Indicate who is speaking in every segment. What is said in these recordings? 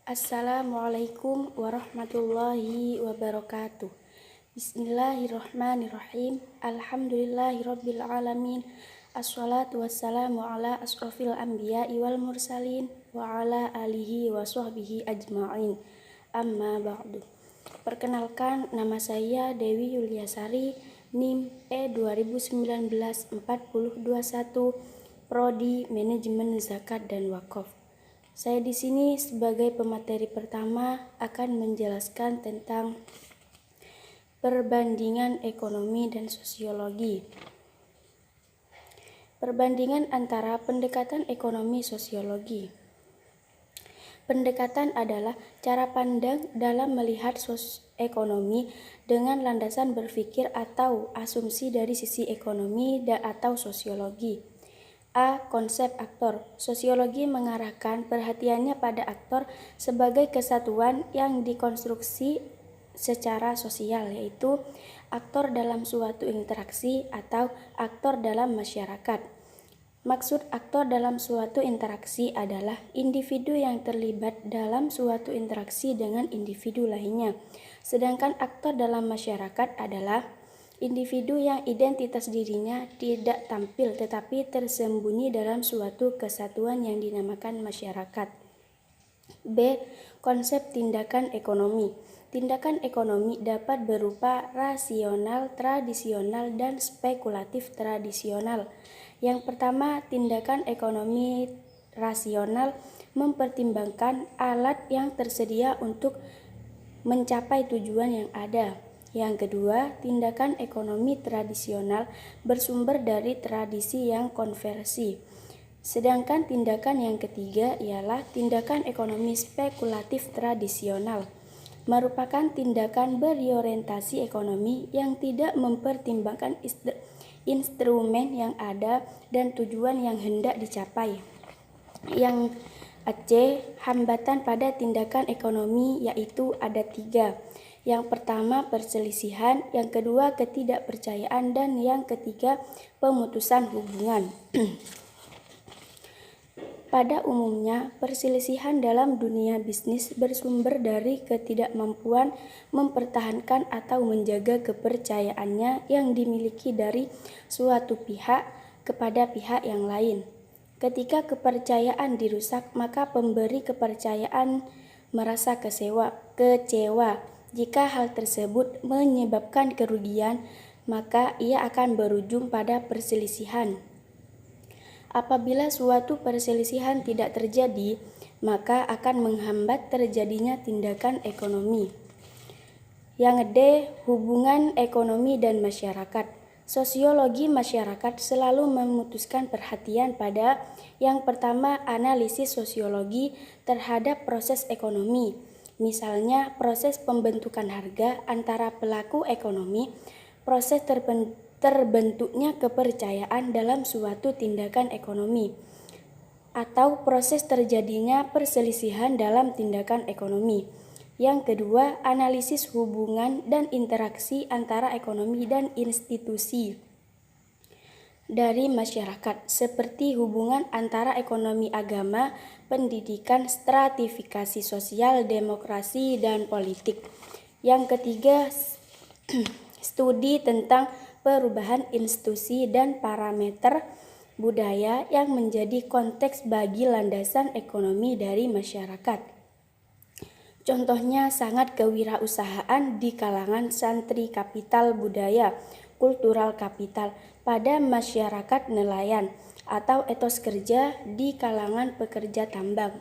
Speaker 1: Assalamualaikum warahmatullahi wabarakatuh. Bismillahirrahmanirrahim. Alhamdulillahirabbil alamin. Assalatu wassalamu ala asrofil anbiya'i wal mursalin wa ala alihi wa sahbihi ajma'in. Amma ba'du. Perkenalkan, nama saya Dewi Yuliasari, NIM E2019-4021, Prodi Manajemen Zakat dan Wakaf. Saya di sini sebagai pemateri pertama akan menjelaskan tentang perbandingan ekonomi dan sosiologi. Perbandingan antara pendekatan ekonomi sosiologi. Pendekatan adalah cara pandang dalam melihat ekonomi dengan landasan berpikir atau asumsi dari sisi ekonomi atau sosiologi. A. Konsep aktor. Sosiologi mengarahkan perhatiannya pada aktor sebagai kesatuan yang dikonstruksi secara sosial, yaitu aktor dalam suatu interaksi atau aktor dalam masyarakat. Maksud aktor dalam suatu interaksi adalah individu yang terlibat dalam suatu interaksi dengan individu lainnya. Sedangkan aktor dalam masyarakat adalah individu yang identitas dirinya tidak tampil tetapi tersembunyi dalam suatu kesatuan yang dinamakan masyarakat. B. Konsep tindakan ekonomi. Tindakan ekonomi dapat berupa rasional, tradisional, dan spekulatif tradisional. Yang pertama, tindakan ekonomi rasional mempertimbangkan alat yang tersedia untuk mencapai tujuan yang ada. Yang kedua, tindakan ekonomi tradisional bersumber dari tradisi yang konversi. Sedangkan tindakan yang ketiga ialah tindakan ekonomi spekulatif tradisional, merupakan tindakan berorientasi ekonomi yang tidak mempertimbangkan instrumen yang ada dan tujuan yang hendak dicapai. Yang C. Hambatan pada tindakan ekonomi yaitu ada 3. Yang pertama perselisihan, yang kedua ketidakpercayaan, dan yang ketiga pemutusan hubungan. Pada umumnya, perselisihan dalam dunia bisnis bersumber dari ketidakmampuan mempertahankan atau menjaga kepercayaannya yang dimiliki dari suatu pihak kepada pihak yang lain. Ketika kepercayaan dirusak, maka pemberi kepercayaan merasa kecewa. Jika hal tersebut menyebabkan kerugian, maka ia akan berujung pada perselisihan. Apabila suatu perselisihan tidak terjadi, maka akan menghambat terjadinya tindakan ekonomi. Yang D. Hubungan ekonomi dan masyarakat. Sosiologi masyarakat selalu memutuskan perhatian pada yang pertama, analisis sosiologi terhadap proses ekonomi. Misalnya, proses pembentukan harga antara pelaku ekonomi, proses terbentuknya kepercayaan dalam suatu tindakan ekonomi, atau proses terjadinya perselisihan dalam tindakan ekonomi. Yang kedua, analisis hubungan dan interaksi antara ekonomi dan institusi dari masyarakat, seperti hubungan antara ekonomi, agama, pendidikan, stratifikasi sosial, demokrasi, dan politik. Yang ketiga, studi tentang perubahan institusi dan parameter budaya yang menjadi konteks bagi landasan ekonomi dari masyarakat. Contohnya sangat kewirausahaan di kalangan santri kapital budaya, kultural kapital pada masyarakat nelayan, atau etos kerja di kalangan pekerja tambang.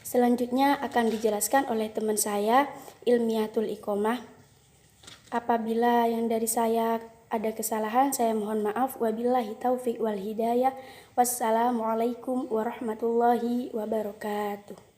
Speaker 1: Selanjutnya akan dijelaskan oleh teman saya, Ilmiatul Iqomah. Apabila yang dari saya ada kesalahan, saya mohon maaf. Wabillahi taufiq wal hidayah. Wassalamualaikum warahmatullahi wabarakatuh.